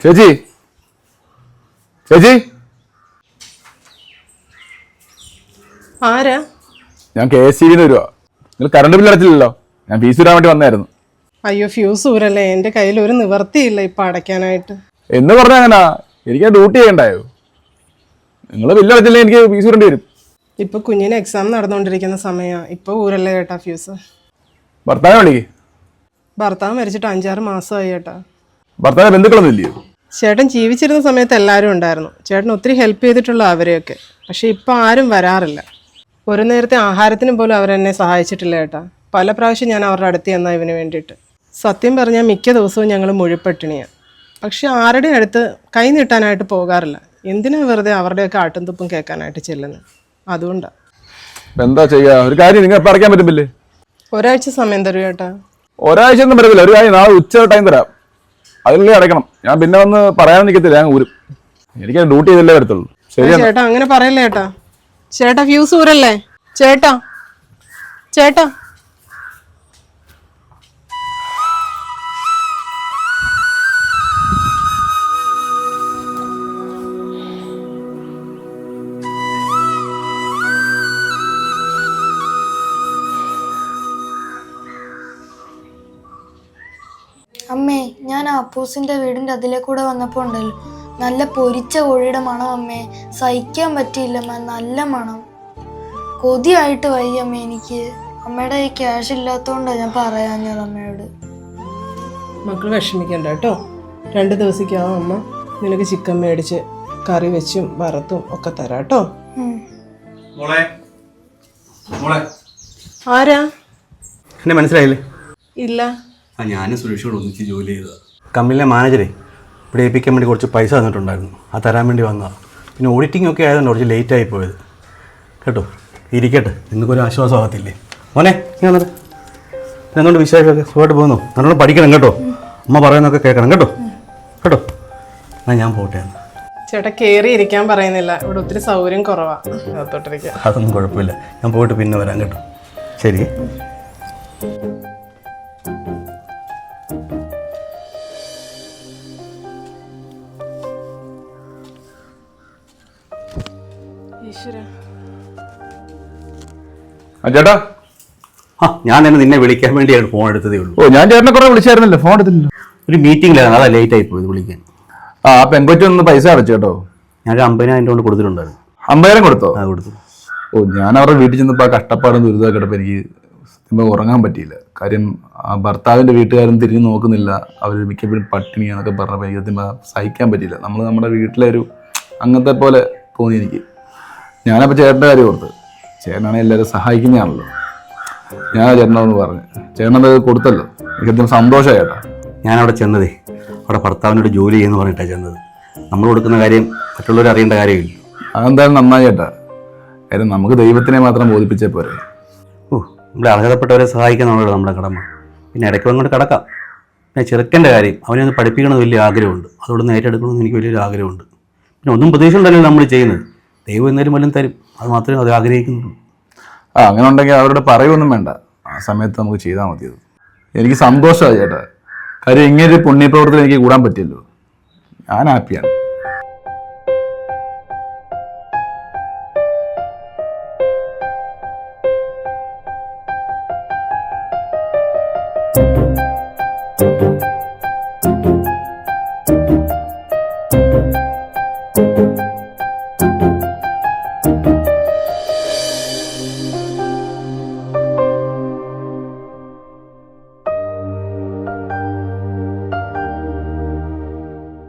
ചേച്ചി ചേച്ചി ആരാ? ഞാൻ KSCB വരുവാ. നിങ്ങൾ കറണ്ട് ബില്ല് അടച്ചില്ലല്ലോ. ഞാൻ ഫീസ് തരാൻ വേണ്ടി വന്നായിരുന്നു. അയ്യോ ഫ്യൂസ് ഊരല്ലേ, എൻ്റെ കയ്യിൽ ഒരു നിവർത്തിയില്ല ഇപ്പൊ അടയ്ക്കാനായിട്ട്. എന്ന് പറഞ്ഞാൽ അങ്ങനെ എനിക്ക് ഡ്യൂട്ടി ചെയ്യണ്ടായോ? നിങ്ങൾ ബില്ല് അടച്ചില്ലേ എനിക്ക് ഫീസ് തരേണ്ടി വരും. ഇപ്പൊ കുഞ്ഞിന് എക്സാം നടന്നുകൊണ്ടിരിക്കുന്ന സമയമാണ്. ഇപ്പൊ ഊരല്ലേ ചേട്ടാ ഫ്യൂസ്. ഭർത്താവിനെ വിളിക്ക്. ഭർത്താവ് മരിച്ചിട്ട് 5-6 മാസമായി ചേട്ടാ. ഭർത്താവിനെ ബന്ധുക്കളൊന്നും ഇല്ലയോ? ചേട്ടൻ ജീവിച്ചിരുന്ന സമയത്ത് എല്ലാവരും ഉണ്ടായിരുന്നു. ചേട്ടൻ ഒത്തിരി ഹെൽപ്പ് ചെയ്തിട്ടുള്ള അവരെയൊക്കെ. പക്ഷെ ഇപ്പം ആരും വരാറില്ല. ഒരു നേരത്തെ ആഹാരത്തിന് പോലും അവരെന്നെ സഹായിച്ചിട്ടില്ല ചേട്ടാ. പല പ്രാവശ്യം ഞാൻ അവരുടെ അടുത്ത് ചെന്നാ ഇവന് വേണ്ടിയിട്ട്. സത്യം പറഞ്ഞാൽ മിക്ക ദിവസവും ഞങ്ങൾ മുഴുപ്പട്ടിണിയാണ്. പക്ഷെ ആരുടെ അടുത്ത് കൈ നീട്ടാനായിട്ട് പോകാറില്ല. എന്തിനാ വെറുതെ അവരുടെയൊക്കെ ആട്ടും തുപ്പും കേൾക്കാനായിട്ട് ചെല്ലുന്നത്? അതുകൊണ്ടാണ്. എന്താ ചെയ്യാ? ഒരു കാര്യം നിങ്ങൾ പറയാൻ പറ്റുമ്പില്ലേ? ഒരാഴ്ച സമയം തരൂ ചേട്ടാ. ഒരാഴ്ച ഒന്നും പറ്റത്തില്ല. ഒരു കാര്യം നാളെ ഉച്ച ടൈം തരാം. അതിലേ അടയ്ക്കണം. ഞാൻ പിന്നെ വന്ന് പറയാൻ നിൽക്കത്തില്ല. ഞാൻ ഊരും. എനിക്ക് ഡ്യൂട്ടി ചെയ്തല്ലേ വരത്തുള്ളൂ. ശരി ചേട്ടാ അങ്ങനെ പറയല്ലേ ചേട്ടാ. ചേട്ടാ ഫ്യൂസ് ഊരല്ലേ ചേട്ടാ. ചേട്ടാ അമ്മേ, ഞാൻ അപ്പൂസിന്റെ വീടിന്റെ അതിലെ കൂടെ വന്നപ്പോ ഉണ്ടല്ലോ നല്ല പൊരിച്ച കോഴിയുടെ മണം അമ്മേ. സഹിക്കാൻ പറ്റിയില്ല അമ്മ, നല്ല മണം. കൊതിയായിട്ട് വയ്യ അമ്മ എനിക്ക്. അമ്മയുടെ ഈ ക്യാഷ് ഇല്ലാത്തോണ്ടാ ഞാൻ പറയാഞ്ഞത് അമ്മയോട്. മക്കൾ വിഷമിക്കണ്ട കേട്ടോ. 2 ദിവസത്തേക്കാവും അമ്മ നിനക്ക് ചിക്കൻ മേടിച്ച് കറി വെച്ചും വറുത്തും ഒക്കെ തരാം കേട്ടോ. ആരാ? എന്നെ മനസ്സിലായില്ലേ? ഇല്ല. ഞാനും സുരേഷോട് ഒന്നിച്ച് ജോലി ചെയ്തതാണ്. കമ്പനിയിലെ മാനേജറെ ഇവിടെ ഏൽപ്പിക്കാൻ വേണ്ടി കുറച്ച് പൈസ തന്നിട്ടുണ്ടായിരുന്നു. അത് തരാൻ വേണ്ടി വന്നതാണ്. പിന്നെ ഓഡിറ്റിംഗ് ഒക്കെ ആയതുകൊണ്ട് കുറച്ച് ലേറ്റായി പോയത് കേട്ടോ. ഇരിക്കട്ടെ, നിങ്ങൾക്കൊരു ആശ്വാസമാകത്തില്ലേ മോനെ? ഞാൻ എന്തുകൊണ്ട് വിശേഷമൊക്കെ സുഖമായിട്ട് പോകുന്നു? നല്ലോണം പഠിക്കണം കേട്ടോ. അമ്മ പറയുന്നതൊക്കെ കേൾക്കണം കേട്ടോ. കേട്ടോ, എന്നാൽ ഞാൻ പോട്ടെ. ചേട്ടാ കയറി ഇരിക്കാൻ പറയുന്നില്ല, ഇവിടെ ഒത്തിരി സൗകര്യം കുറവാണ്. അകത്തോട്ടിരിക്കാം. അതൊന്നും കുഴപ്പമില്ല, ഞാൻ പോയിട്ട് പിന്നെ വരാം കേട്ടോ. ശരി. ചേട്ടാ, ഞാൻ തന്നെ നിന്നെ വിളിക്കാൻ വേണ്ടിയാണ് ഫോൺ എടുത്തതേ ഉള്ളൂ. ഓ, ഞാൻ ചേട്ടനെ കുറെ വിളിച്ചായിരുന്നല്ലോ, ഫോൺ എടുത്തില്ലല്ലോ. ഒരു മീറ്റിംഗിലാണ്, അതാ ലേറ്റ് ആയി പോയത് വിളിക്കാൻ. ആ പെങ്കൊച്ചു ഒന്ന് പൈസ അടച്ചു കേട്ടോ. ഞാൻ 50,000 കൊണ്ട് കൊടുത്തിട്ടുണ്ടായിരുന്നു. 50,000 കൊടുത്തോ? അത് കൊടുത്തു. ഓ, ഞാൻ അവരുടെ വീട്ടിൽ ചെന്നപ്പോൾ ആ കഷ്ടപ്പാടും ദുരിതമൊക്കെ കിടപ്പോൾ എനിക്ക് ഉറങ്ങാൻ പറ്റിയില്ല. കാര്യം ആ ഭർത്താവിൻ്റെ വീട്ടുകാരും തിരിഞ്ഞ് നോക്കുന്നില്ല, അവർ മിക്കപ്പോഴും പട്ടിണിയാന്നൊക്കെ പറഞ്ഞപ്പോൾ എനിക്ക് സത്യം സഹിക്കാൻ പറ്റിയില്ല. നമ്മൾ നമ്മുടെ വീട്ടിലെ ഒരു അങ്ങനത്തെ പോലെ തോന്നി എനിക്ക്. ഞാനപ്പോൾ ചേട്ടൻ്റെ കാര്യം ഓർത്ത്. ചേട്ടനാണെങ്കിൽ എല്ലാവരും സഹായിക്കുന്നതാണല്ലോ. ഞാൻ ചേട്ടനോന്ന് പറഞ്ഞു, ചേട്ടനത് കൊടുത്തല്ലോ, എനിക്ക് സന്തോഷമായി ചേട്ടാ. ഞാനവിടെ ചെന്നതേ അവിടെ ഭർത്താവിനോട് ജോലി ചെയ്യുന്നു പറഞ്ഞിട്ടാണ് ചെന്നത്. നമ്മൾ കൊടുക്കുന്ന കാര്യം മറ്റുള്ളവർ അറിയേണ്ട കാര്യമില്ല. അതെന്തായാലും നന്നായി ചേട്ടാ. കാര്യം നമുക്ക് ദൈവത്തിനെ മാത്രം ബോധിപ്പിച്ചേ പോരെ. നമ്മുടെ അർഹതപ്പെട്ടവരെ സഹായിക്കാന്നുള്ളത് നമ്മുടെ കടമ. പിന്നെ ഇടയ്ക്ക് അങ്ങോട്ട് കിടക്കാം. പിന്നെ ചെറുക്കൻ്റെ കാര്യം, അവനെ ഒന്ന് പഠിപ്പിക്കണമെന്ന് വലിയ ആഗ്രഹമുണ്ട്. അതോടൊന്ന് ഏറ്റെടുക്കണമെന്ന് എനിക്ക് വലിയൊരു ആഗ്രഹമുണ്ട്. പിന്നെ ഒന്നും പ്രതീക്ഷയുണ്ടല്ലോ നമ്മൾ ചെയ്യുന്നത്. ദൈവം എന്നാലും വല്ലതും തരും, അത് മാത്രമേ അത് ആഗ്രഹിക്കുന്നുള്ളൂ. അങ്ങനെ ഉണ്ടെങ്കിൽ അവരോട് പറയുമൊന്നും വേണ്ട, ആ സമയത്ത് നമുക്ക് ചെയ്താൽ മതിയത്. എനിക്ക് സന്തോഷമായി ചേട്ടാ. കാര്യം ഇങ്ങനെ ഒരു പുണ്യപ്രവർത്തനം എനിക്ക് കൂടാൻ പറ്റിയല്ലോ. ഞാൻ ഹാപ്പിയാണ്.